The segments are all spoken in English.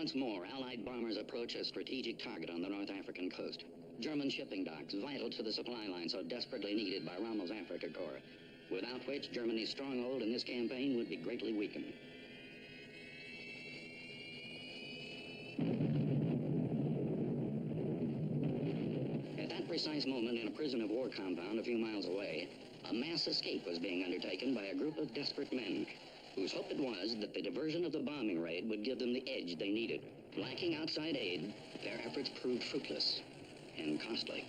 Once more, Allied bombers approach a strategic target on the North African coast. German shipping docks, vital to the supply line so desperately needed by Rommel's Africa Corps, without which Germany's stronghold in this campaign would be greatly weakened. At that precise moment, in a prison of war compound a few miles away, a mass escape was being undertaken by a group of desperate men, whose hope it was that the diversion of the bombing raid would give them the edge they needed. Lacking outside aid, their efforts proved fruitless and costly.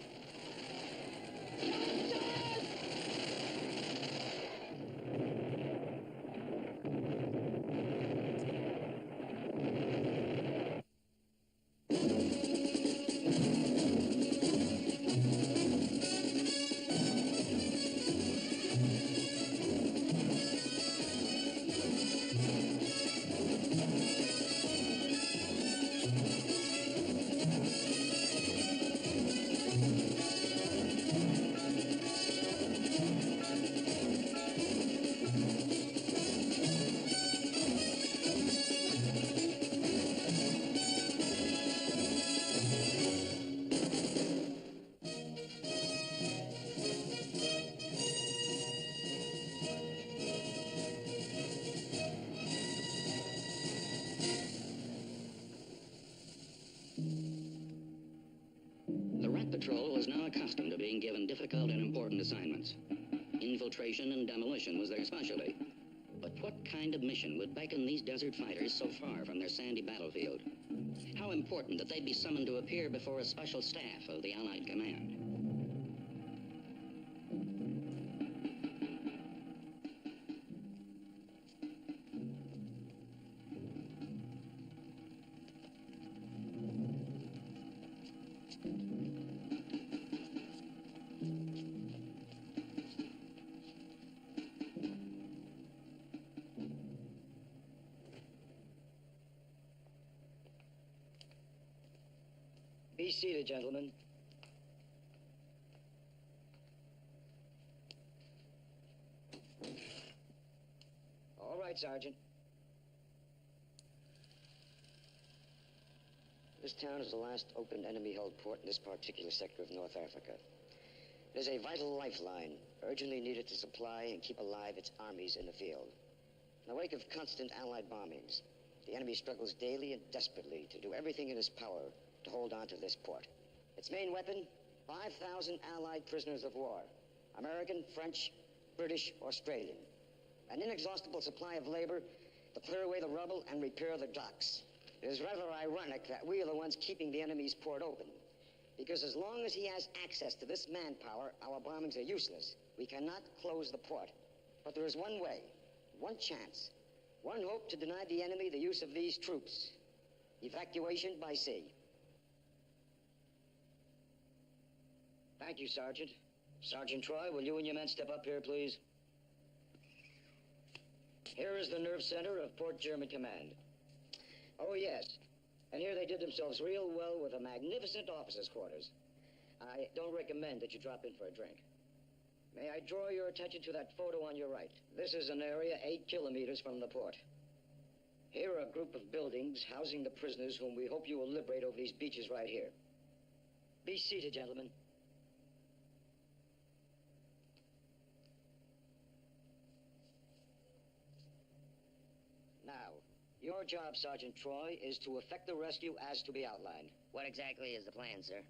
Patrol was now accustomed to being given difficult and important assignments. Infiltration and demolition was their specialty. But what kind of mission would beckon these desert fighters so far from their sandy battlefield? How important that they'd be summoned to appear before a special staff of the Allied command? Be seated, gentlemen. All right, Sergeant. This town is the last open enemy-held port in this particular sector of North Africa. It is a vital lifeline, urgently needed to supply and keep alive its armies in the field. In the wake of constant Allied bombings, the enemy struggles daily and desperately to do everything in its power to hold on to this port. Its main weapon, 5,000 Allied prisoners of war, American, French, British, Australian. An inexhaustible supply of labor to clear away the rubble and repair the docks. It is rather ironic that we are the ones keeping the enemy's port open, because as long as he has access to this manpower, our bombings are useless. We cannot close the port. But there is one way, one chance, one hope to deny the enemy the use of these troops: evacuation by sea. Thank you, Sergeant. Sergeant Troy, will you and your men step up here, please? Here is the nerve center of Port German Command. Oh, yes. And here they did themselves real well with a magnificent officers' quarters. I don't recommend that you drop in for a drink. May I draw your attention to that photo on your right? This is an area 8 kilometers from the port. Here are a group of buildings housing the prisoners whom we hope you will liberate over these beaches right here. Be seated, gentlemen. Now, your job, Sergeant Troy, is to effect the rescue as to be outlined. What exactly is the plan, sir?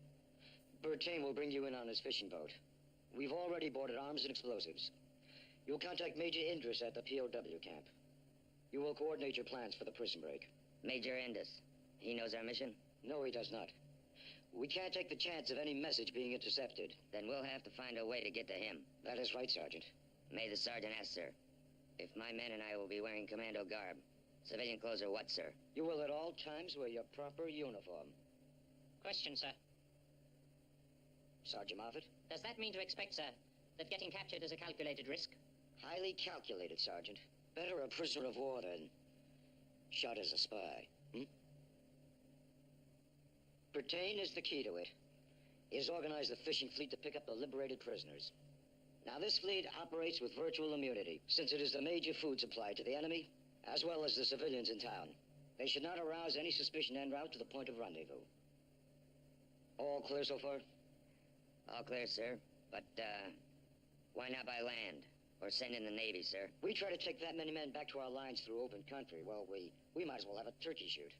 Bertain will bring you in on his fishing boat. We've already boarded arms and explosives. You'll contact Major Indris at the POW camp. You will coordinate your plans for the prison break. Major Indus. He knows our mission? No, he does not. We can't take the chance of any message being intercepted. Then we'll have to find a way to get to him. That is right, Sergeant. May the sergeant ask, sir. If my men and I will be wearing commando garb. Civilian clothes or what, sir? You will at all times wear your proper uniform. Question, sir. Sergeant Moffat? Does that mean to expect, sir, that getting captured is a calculated risk? Highly calculated, Sergeant. Better a prisoner of war than shot as a spy. Bertain is the key to it. He has organized the fishing fleet to pick up the liberated prisoners. Now, this fleet operates with virtual immunity, since it is the major food supply to the enemy, as well as the civilians in town. They should not arouse any suspicion en route to the point of rendezvous. All clear so far? All clear, sir. But, why not by land? Or send in the Navy, sir? We try to take that many men back to our lines through open country. Well, we might as well have a turkey shoot.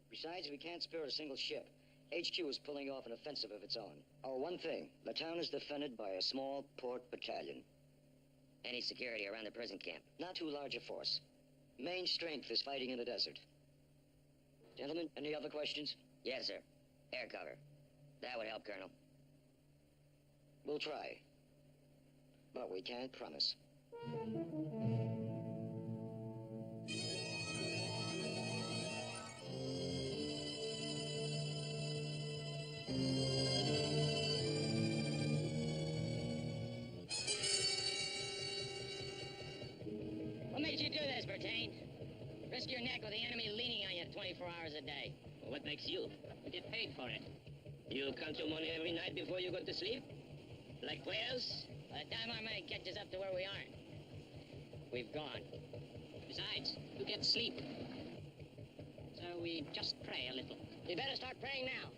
Besides, we can't spare a single ship. HQ is pulling off an offensive of its own. Oh, one thing. The town is defended by a small port battalion. Any security around the prison camp? Not too large a force. Main strength is fighting in the desert. Gentlemen, any other questions? Yes, sir. Air cover. That would help, Colonel. We'll try. But we can't promise. What makes you do this, Bertain? Risk your neck with the enemy leaning on you 24 hours a day. What makes you? You get paid for it. You count your money every night before you go to sleep? Like whales? By the time our money catches up to where we aren't, we've gone. Besides, who gets sleep? So we just pray a little. You better start praying now.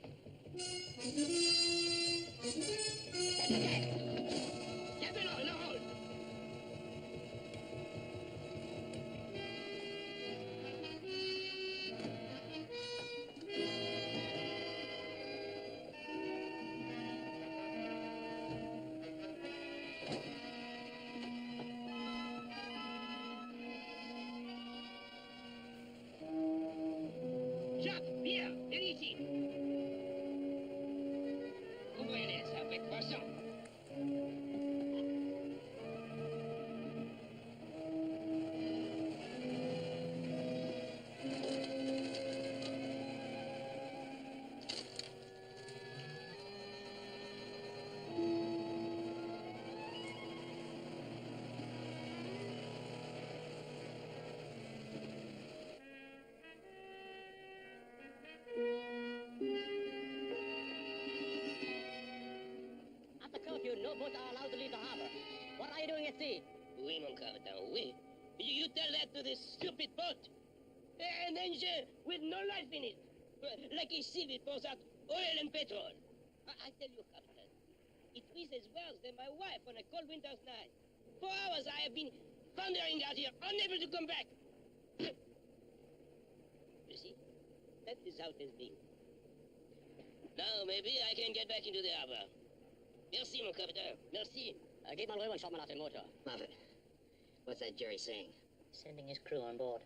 Get below, in the hole! Jacques, viens, viens ici. Ouvrez-les avec poisson. After curfew, no boats are allowed to leave the harbor. What are you doing at sea? Oui, mon capitaine, oui. You tell that to this stupid boat. An engine with no life in it. Like a sieve, it pours out oil and petrol. I tell you, Captain, it wheezes worse than my wife on a cold winter's night. 4 hours I have been thundering out here, unable to come back. You see? That is how it has been. Now, maybe I can get back into the harbor. Merci, mon capitaine. Merci. Gib mal rüber und schau mal nach dem Motor. Moffat, what's that Jerry saying? Sending his crew on board.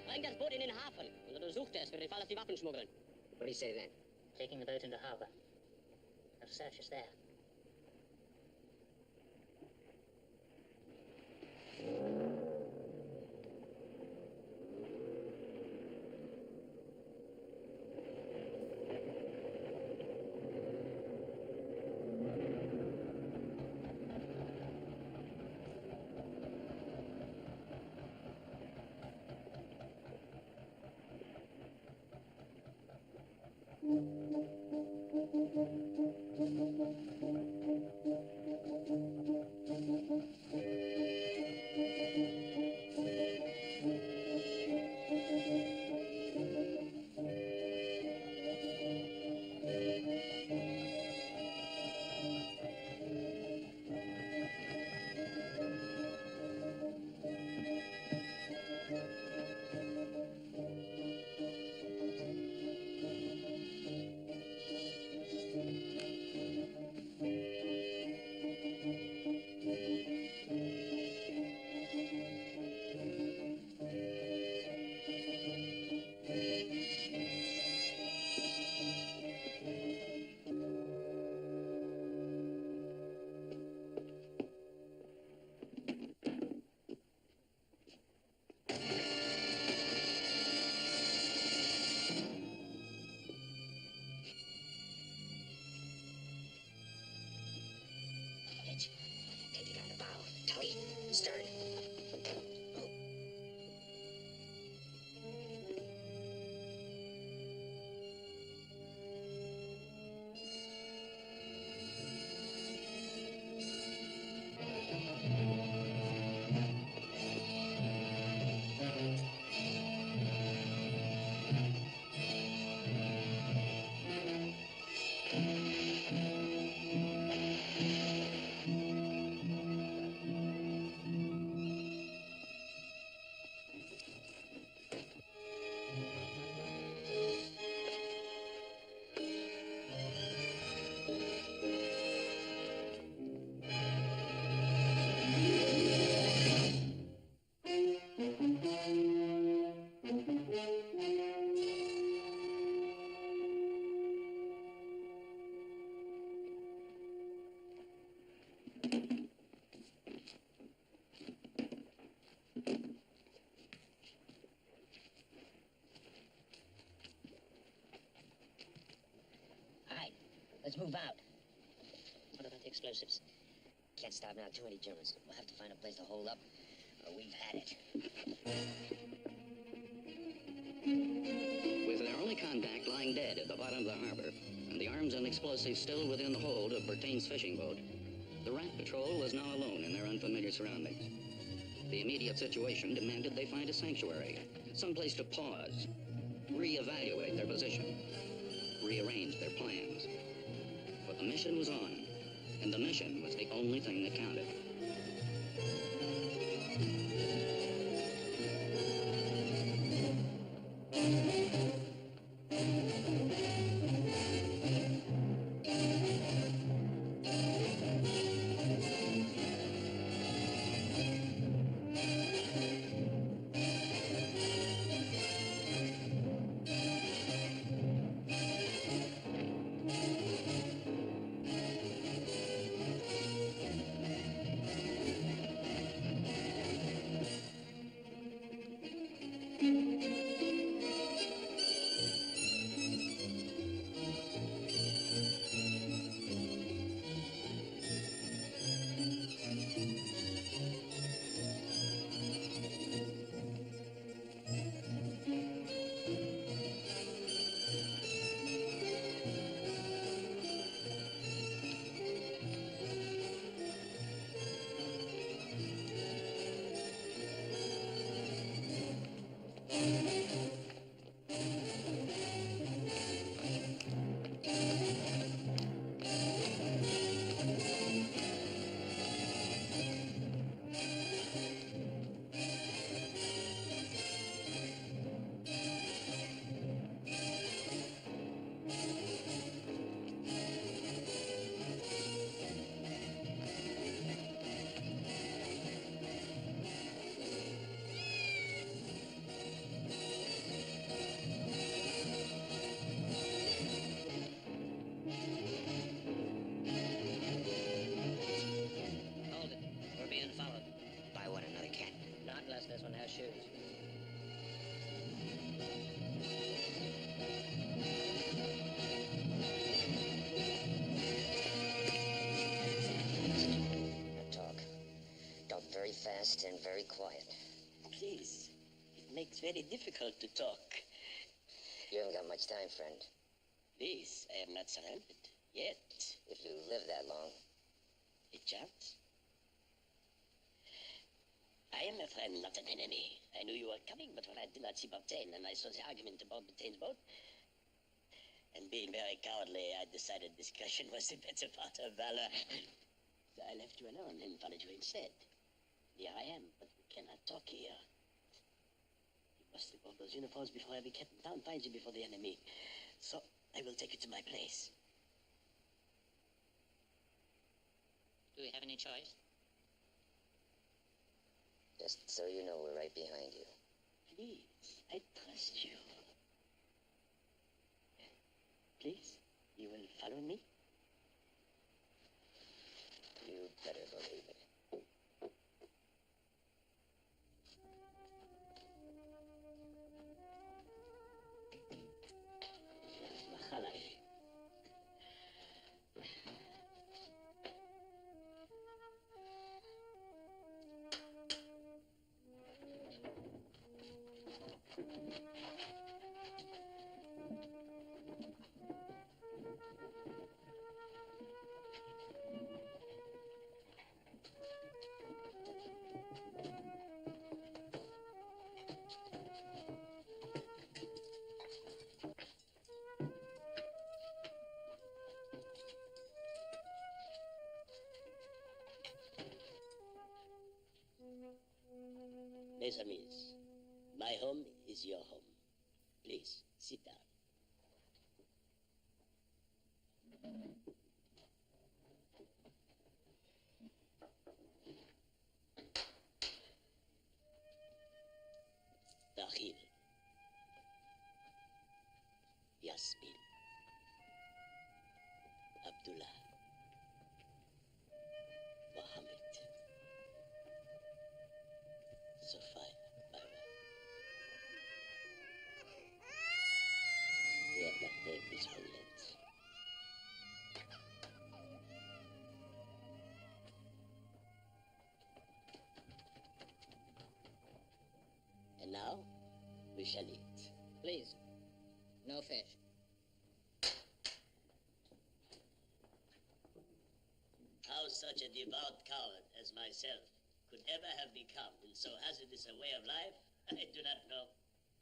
Bring das Boot in den Hafen und untersucht es für den Fall, dass die Waffen schmuggeln. What do you say then? Taking the boat into harbor. Now search us there. Let's move out. What about the explosives? Can't stop now. Too many Germans. We'll have to find a place to hold up, or we've had it. With their only contact lying dead at the bottom of the harbor, and the arms and explosives still within the hold of Bertain's fishing boat, the Rat Patrol was now alone in their unfamiliar surroundings. The immediate situation demanded they find a sanctuary, someplace to pause, reevaluate their position, rearrange their plans. But the mission was on, and the mission was the only thing that counted. This one has shoes. Talk. Talk very fast and very quiet. Please. It makes very difficult to talk. You haven't got much time, friend. Please, I am not surrounded. Yet. If you live that long. A chance? I am a friend, not an enemy. I knew you were coming, but when I did not see Bertain and I saw the argument aboard Bertain's boat, and being very cowardly, I decided discretion was the better part of valor. So I left you alone and followed you instead. Here I am, but we cannot talk here. You must strip off those uniforms before every cat in town finds you before the enemy. So I will take you to my place. Do we have any choice? Just so you know, we're right behind you. Please, I trust you. Please, you will follow me? You better believe it. Mes amis, my home is your home. Please, sit down. Dakhil. Yasmin. Abdullah. Mohammed. Sophia, my wife. We have not named this one yet. We shall eat. Please, no fish. How such a devout coward as myself could ever have become in so hazardous a way of life, I do not know.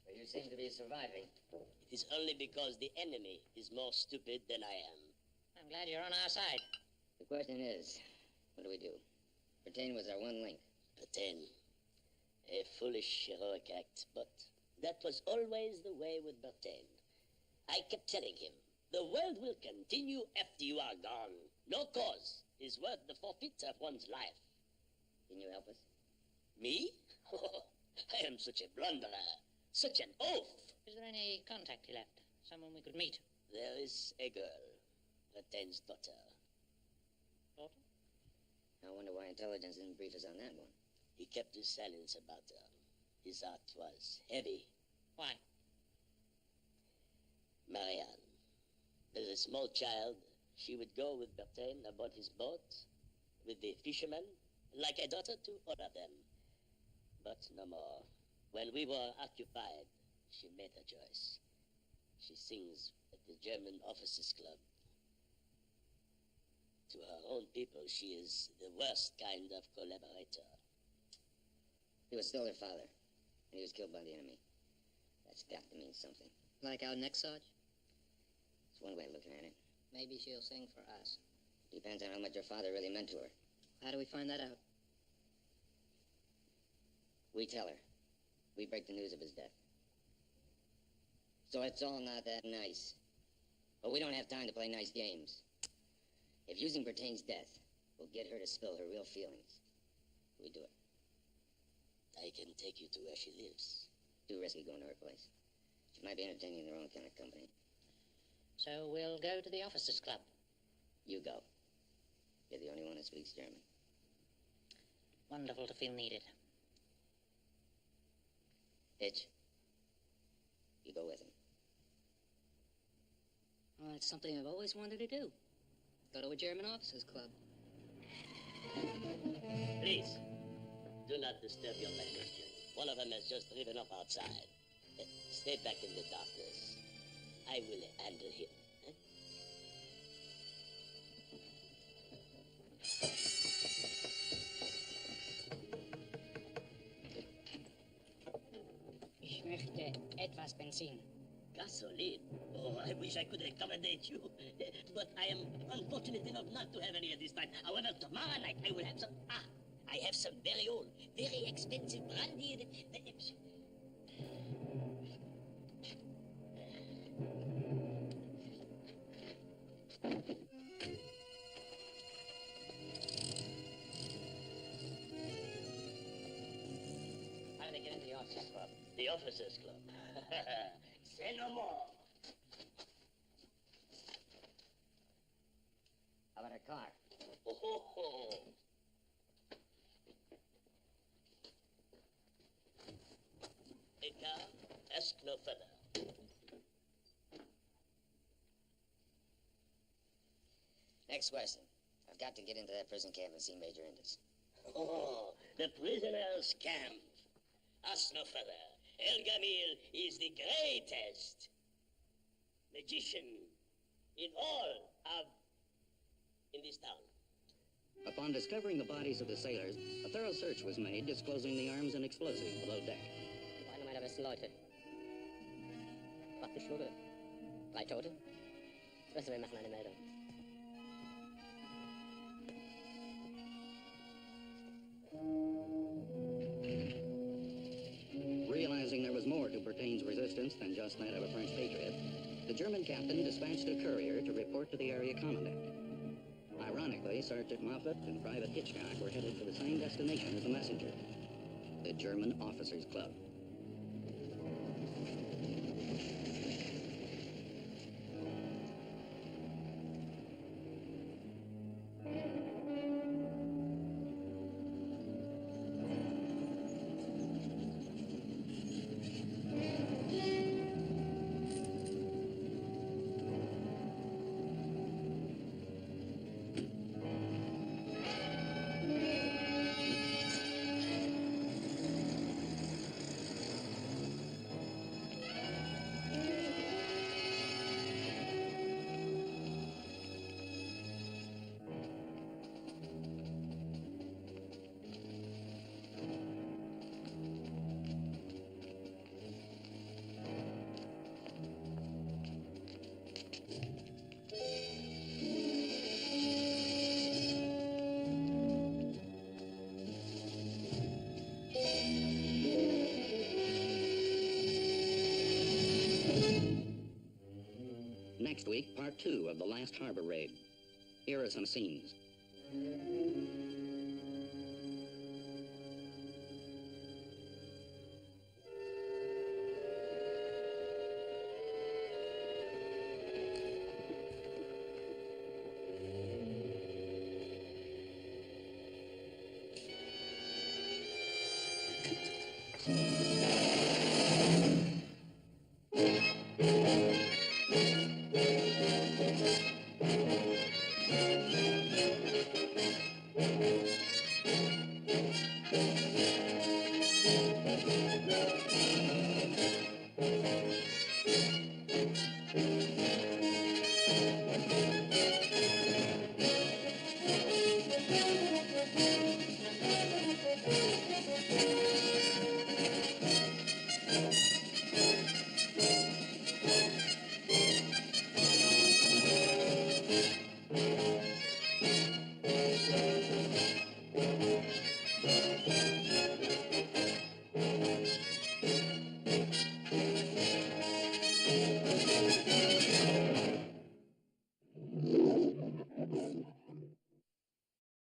But you seem to be surviving. It is only because the enemy is more stupid than I am. I'm glad you're on our side. The question is, what do we do? Bertain was our one link. Bertain. A foolish, heroic act, but that was always the way with Bertain. I kept telling him, the world will continue after you are gone. No cause is worth the forfeit of one's life. Can you help us? Me? I am such a blunderer, such an oaf. Is there any contact he left? Someone we could meet? There is a girl, Bertain's daughter. Daughter? I wonder why intelligence didn't brief us on that one. He kept his silence about her. His heart was heavy. Why? Marianne. As a small child, she would go with Bertain aboard his boat, with the fishermen, like a daughter to all of them. But no more. When we were occupied, she made her choice. She sings at the German Officers Club. To her own people, she is the worst kind of collaborator. He was still their father, and he was killed by the enemy. That's got to mean something. Like our next Sarge? It's one way of looking at it. Maybe she'll sing for us. Depends on how much her father really meant to her. How do we find that out? We tell her. We break the news of his death. So it's all not that nice. But we don't have time to play nice games. If using Bertain's death will get her to spill her real feelings, we do it. I can take you to where she lives. Too risky going to her place. She might be entertaining the wrong kind of company. So we'll go to the officers' club. You go. You're the only one that speaks German. Wonderful to feel needed. Hitch. You go with him. Well, it's something I've always wanted to do. Go to a German officers' club. Please, do not disturb your digestion. One of them has just driven up outside. Stay back in the darkness. I will handle him. Ich möchte etwas Benzin. Gasoline? Oh, I wish I could accommodate you. But I am unfortunate enough not to have any at this time. However, tomorrow night I will have some... I have some very old, very expensive brandy. How do they get into the officers' club? The officers' club. Say no more. How about a car? Oh, ho, ho. A car? Ask no further. Next question. I've got to get into that prison camp and see Major Indus. Oh, the prisoners' camp. Ask no further. El Gamil is the greatest magician in this town. Upon discovering the bodies of the sailors, a thorough search was made, disclosing the arms and explosives below deck. Eine meiner besten Leute. Praktisch Schule. 3 Tote. Schwester, wir machen eine Meldung. Realizing there was more to Bertain's resistance than just that of a French patriot, the German captain dispatched a courier to report to the area commandant. Ironically, Sergeant Moffat and Private Hitchcock were headed for the same destination as the messenger, the German Officers' Club. Next week, part 2 of the last harbor raid. Here are some scenes.